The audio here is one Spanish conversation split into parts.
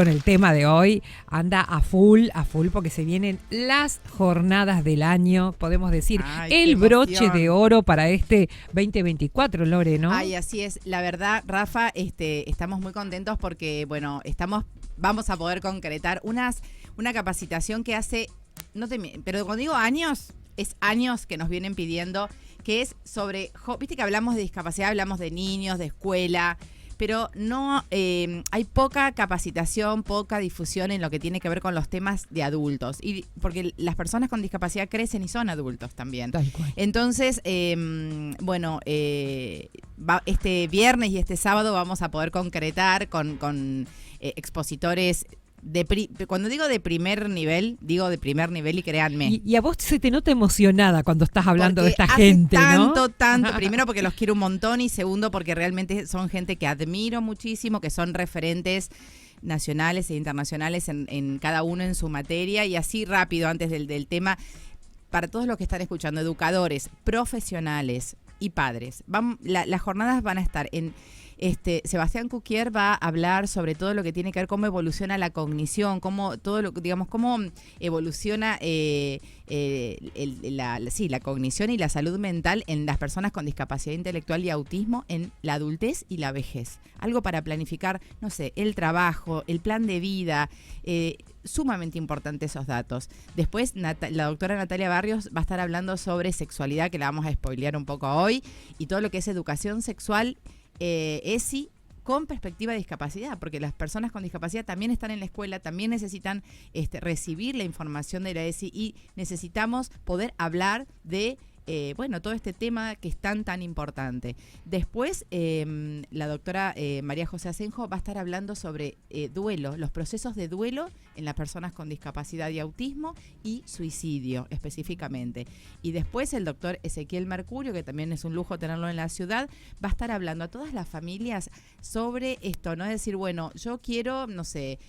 Con el tema de hoy anda a full, porque se vienen las jornadas del año, podemos decir, Ay, el broche de oro para este 2024, Lore, ¿no? Ay, así es. La verdad, Rafa, estamos muy contentos porque, bueno, vamos a poder concretar una capacitación que hace, pero cuando digo años, es años que nos vienen pidiendo, que es sobre, viste que hablamos de discapacidad, hablamos de niños, de escuela, pero no hay poca capacitación, poca difusión en lo que tiene que ver con los temas de adultos. Y porque las personas con discapacidad crecen y son adultos también. Tal cual. Entonces, este viernes y este sábado vamos a poder concretar con expositores. Cuando digo de primer nivel y créanme. Y a vos se te nota emocionada cuando estás hablando porque de esta gente, ¿no? Tanto. Primero porque los quiero un montón y segundo porque realmente son gente que admiro muchísimo, que son referentes nacionales e internacionales en cada uno en su materia. Y así rápido, antes del tema, para todos los que están escuchando, educadores, profesionales y padres, las jornadas van a estar en... Sebastián Cuquier va a hablar sobre todo lo que tiene que ver cómo evoluciona la cognición, cómo evoluciona la cognición y la salud mental en las personas con discapacidad intelectual y autismo en la adultez y la vejez. Algo para planificar, no sé, el trabajo, el plan de vida, sumamente importante esos datos. Después la doctora Natalia Barrios va a estar hablando sobre sexualidad, que la vamos a spoilear un poco hoy, y todo lo que es educación sexual, ESI, con perspectiva de discapacidad, porque las personas con discapacidad también están en la escuela, también necesitan recibir la información de la ESI y necesitamos poder hablar de todo este tema que es tan importante. Después, la doctora María José Asenjo va a estar hablando sobre duelo, los procesos de duelo en las personas con discapacidad y autismo y suicidio específicamente. Y después el doctor Ezequiel Mercurio, que también es un lujo tenerlo en la ciudad, va a estar hablando a todas las familias sobre esto, ¿no? Es decir, bueno, yo quiero, no sé,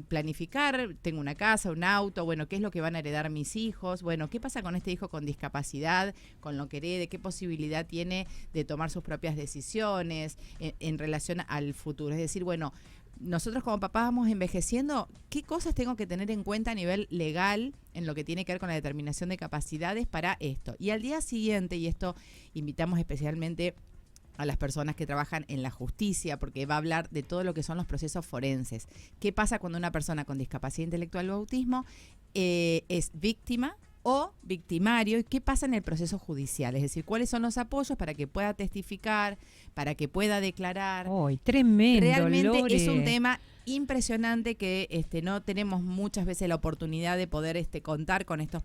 planificar, tengo una casa, un auto, bueno, ¿qué es lo que van a heredar mis hijos? Bueno, ¿qué pasa con este hijo con discapacidad, con lo que herede? ¿Qué posibilidad tiene de tomar sus propias decisiones en relación al futuro? Es decir, bueno, nosotros como papás vamos envejeciendo, ¿qué cosas tengo que tener en cuenta a nivel legal en lo que tiene que ver con la determinación de capacidades para esto? Y al día siguiente, y esto invitamos especialmente a las personas que trabajan en la justicia, porque va a hablar de todo lo que son los procesos forenses. ¿Qué pasa cuando una persona con discapacidad intelectual o autismo es víctima o victimario? ¿Y qué pasa en el proceso judicial? Es decir, ¿cuáles son los apoyos para que pueda testificar, para que pueda declarar? ¡Ay, tremendo, Realmente Lore! es un tema impresionante que no tenemos muchas veces la oportunidad de poder contar con estos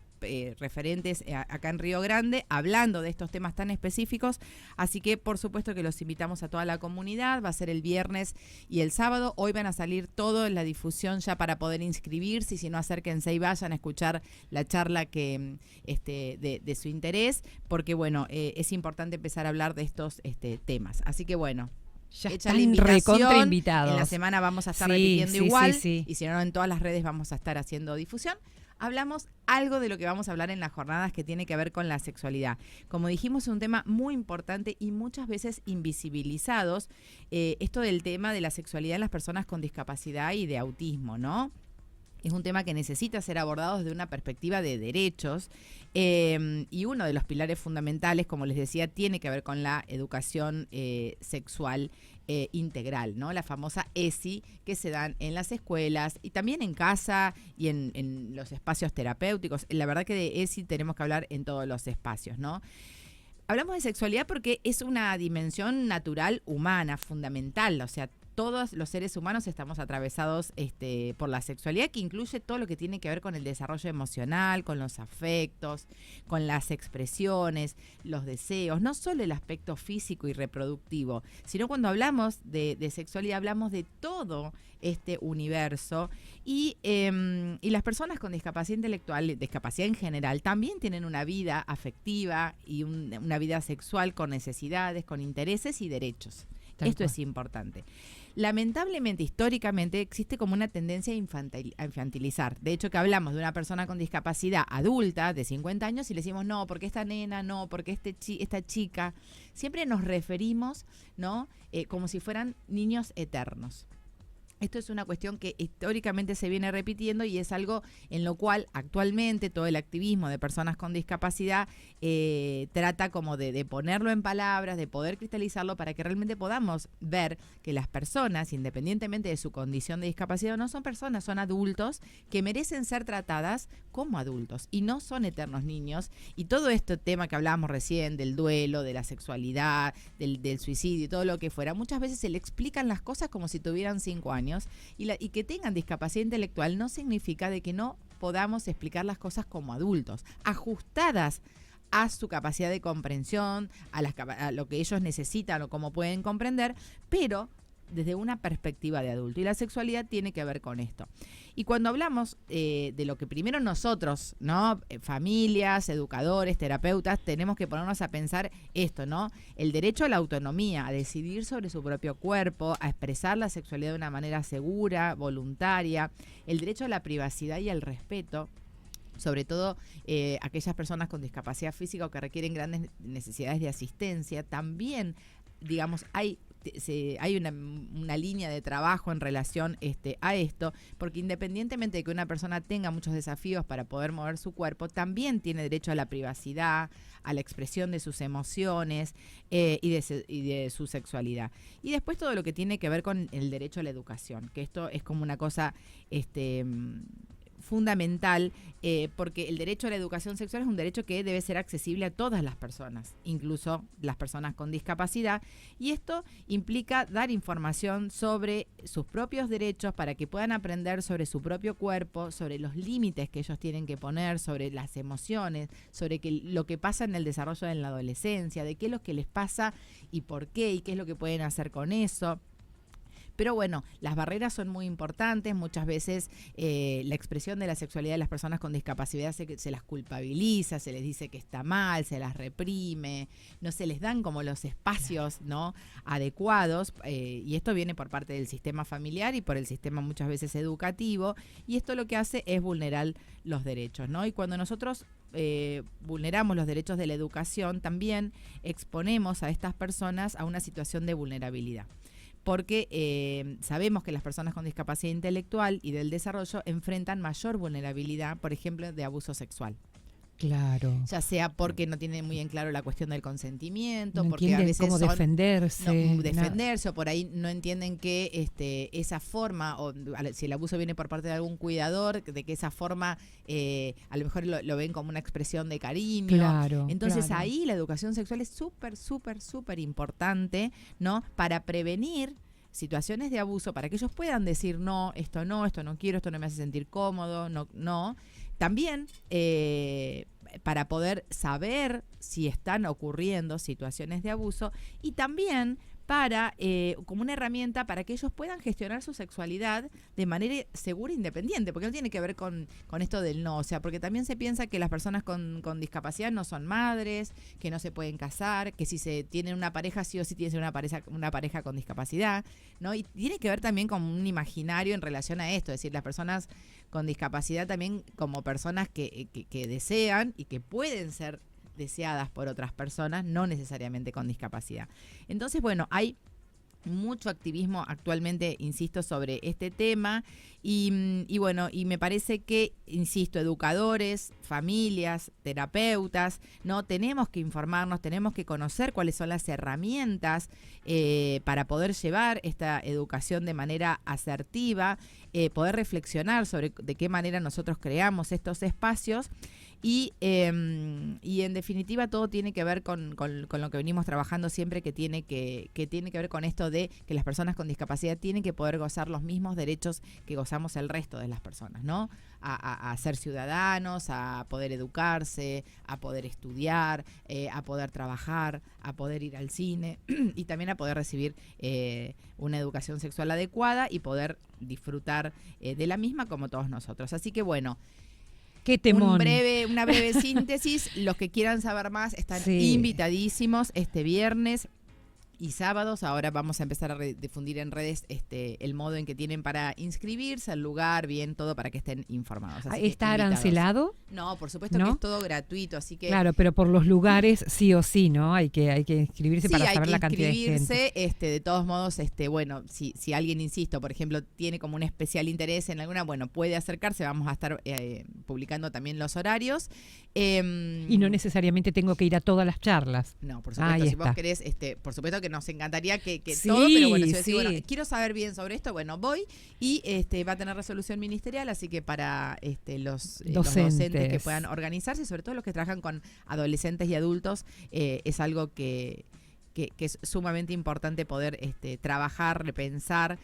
referentes acá en Río Grande, hablando de estos temas tan específicos. Así que, por supuesto que los invitamos a toda la comunidad. Va a ser el viernes y el sábado. Hoy van a salir todo en la difusión ya para poder inscribirse, y si no, acérquense y vayan a escuchar la charla que de su interés, porque bueno, es importante empezar a hablar de estos temas. Así que bueno, ya hecha la están recontra invitación. invitados. En la semana vamos a estar repitiendo igual, sí. Y si no, en todas las redes vamos a estar haciendo difusión. Hablamos algo de lo que vamos a hablar en las jornadas que tiene que ver con la sexualidad. Como dijimos, es un tema muy importante y muchas veces invisibilizados, esto del tema de la sexualidad en las personas con discapacidad y de autismo, ¿no? Es un tema que necesita ser abordado desde una perspectiva de derechos, y uno de los pilares fundamentales, como les decía, tiene que ver con la educación sexual integral, ¿no? La famosa ESI, que se dan en las escuelas y también en casa y en los espacios terapéuticos. La verdad que de ESI tenemos que hablar en todos los espacios, ¿no? Hablamos de sexualidad porque es una dimensión natural humana, fundamental, o sea, todos los seres humanos estamos atravesados por la sexualidad, que incluye todo lo que tiene que ver con el desarrollo emocional, con los afectos, con las expresiones, los deseos, no solo el aspecto físico y reproductivo, sino cuando hablamos de sexualidad hablamos de todo este universo, y las personas con discapacidad intelectual, discapacidad en general, también tienen una vida afectiva y una vida sexual con necesidades, con intereses y derechos. Esto es importante. Lamentablemente, históricamente, existe como una tendencia a infantilizar. De hecho, que hablamos de una persona con discapacidad adulta de 50 años y le decimos, no, porque esta nena, no, porque esta chica. Siempre nos referimos, ¿no? Como si fueran niños eternos. Esto es una cuestión que históricamente se viene repitiendo y es algo en lo cual actualmente todo el activismo de personas con discapacidad trata como de ponerlo en palabras, de poder cristalizarlo para que realmente podamos ver que las personas, independientemente de su condición de discapacidad, no son personas, son adultos que merecen ser tratadas como adultos y no son eternos niños. Y todo este tema que hablábamos recién del duelo, de la sexualidad, del suicidio y todo lo que fuera, muchas veces se le explican las cosas como si tuvieran 5 años. Y que tengan discapacidad intelectual no significa de que no podamos explicar las cosas como adultos, ajustadas a su capacidad de comprensión, a lo que ellos necesitan o cómo pueden comprender, pero desde una perspectiva de adulto. Y la sexualidad tiene que ver con esto. Y cuando hablamos de lo que primero nosotros, ¿no? Familias, educadores, terapeutas, tenemos que ponernos a pensar esto, ¿no? El derecho a la autonomía, a decidir sobre su propio cuerpo, a expresar la sexualidad de una manera segura, voluntaria, el derecho a la privacidad y al respeto, sobre todo aquellas personas con discapacidad física o que requieren grandes necesidades de asistencia. También, digamos, hay una línea de trabajo en relación a esto, porque independientemente de que una persona tenga muchos desafíos para poder mover su cuerpo, también tiene derecho a la privacidad, a la expresión de sus emociones y de su sexualidad. Y después todo lo que tiene que ver con el derecho a la educación, que esto es como una cosa fundamental, porque el derecho a la educación sexual es un derecho que debe ser accesible a todas las personas, incluso las personas con discapacidad, y esto implica dar información sobre sus propios derechos para que puedan aprender sobre su propio cuerpo, sobre los límites que ellos tienen que poner, sobre las emociones, sobre lo que pasa en el desarrollo en la adolescencia, de qué es lo que les pasa y por qué, y qué es lo que pueden hacer con eso. Pero bueno, las barreras son muy importantes. Muchas veces la expresión de la sexualidad de las personas con discapacidad se las culpabiliza, se les dice que está mal, se las reprime, no se les dan como los espacios, ¿no?, adecuados, y esto viene por parte del sistema familiar y por el sistema muchas veces educativo, y esto lo que hace es vulnerar los derechos, ¿no? Y cuando nosotros vulneramos los derechos de la educación, también exponemos a estas personas a una situación de vulnerabilidad. Porque sabemos que las personas con discapacidad intelectual y del desarrollo enfrentan mayor vulnerabilidad, por ejemplo, de abuso sexual. Claro. Ya sea porque no tienen muy en claro la cuestión del consentimiento, no porque a veces cómo defenderse. O por ahí no entienden que esa forma, o si el abuso viene por parte de algún cuidador, de que esa forma a lo mejor lo ven como una expresión de cariño. Claro. Entonces ahí la educación sexual es súper importante, ¿no? Para prevenir situaciones de abuso, para que ellos puedan decir no quiero, esto no me hace sentir cómodo, no. También para poder saber si están ocurriendo situaciones de abuso, y también para como una herramienta para que ellos puedan gestionar su sexualidad de manera segura e independiente, porque no tiene que ver con esto del no, o sea, porque también se piensa que las personas con discapacidad no son madres, que no se pueden casar, que si se tienen una pareja, sí o sí tiene que ser una pareja con discapacidad, ¿no? Y tiene que ver también con un imaginario en relación a esto, es decir, las personas con discapacidad también como personas que desean y que pueden ser deseadas por otras personas, no necesariamente con discapacidad. Entonces, bueno, hay mucho activismo actualmente, insisto, sobre este tema y bueno, y me parece que, insisto, educadores, familias, terapeutas, no tenemos que informarnos, tenemos que conocer cuáles son las herramientas para poder llevar esta educación de manera asertiva, poder reflexionar sobre de qué manera nosotros creamos estos espacios. Y en definitiva todo tiene que ver con lo que venimos trabajando siempre, que tiene que ver con esto de que las personas con discapacidad tienen que poder gozar los mismos derechos que gozamos el resto de las personas, ¿no? A ser ciudadanos, a poder educarse, a poder estudiar, a poder trabajar, a poder ir al cine y también a poder recibir una educación sexual adecuada y poder disfrutar de la misma como todos nosotros. Así que bueno, qué temón. Una breve síntesis. Los que quieran saber más están invitadísimos este viernes y sábados. Ahora vamos a empezar a difundir en redes el modo en que tienen para inscribirse, el lugar, bien, todo para que estén informados. Así ¿Está que arancelado? No, por supuesto ¿No? que es todo gratuito, así que... Claro, pero por los lugares sí o sí, ¿no? Hay que inscribirse para saber la cantidad de gente. De todos modos, bueno, si alguien, insisto, por ejemplo, tiene como un especial interés en alguna, bueno, puede acercarse, vamos a estar publicando también los horarios. Y no necesariamente tengo que ir a todas las charlas. No, por supuesto, Ahí si está. vos querés, por supuesto que nos encantaría que Sí, todo, pero bueno, si decís, sí. bueno, quiero saber bien sobre esto, bueno, voy y va a tener resolución ministerial, así que para los docentes que puedan organizarse, y sobre todo los que trabajan con adolescentes y adultos, es algo que es sumamente importante poder trabajar, repensar,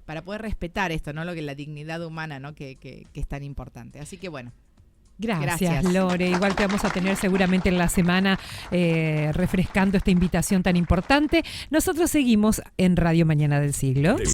para poder respetar esto, ¿no? Lo que la dignidad humana, ¿no? Que es tan importante. Así que bueno. Gracias, Lore. Igual te vamos a tener seguramente en la semana refrescando esta invitación tan importante. Nosotros seguimos en Radio Mañana del Siglo.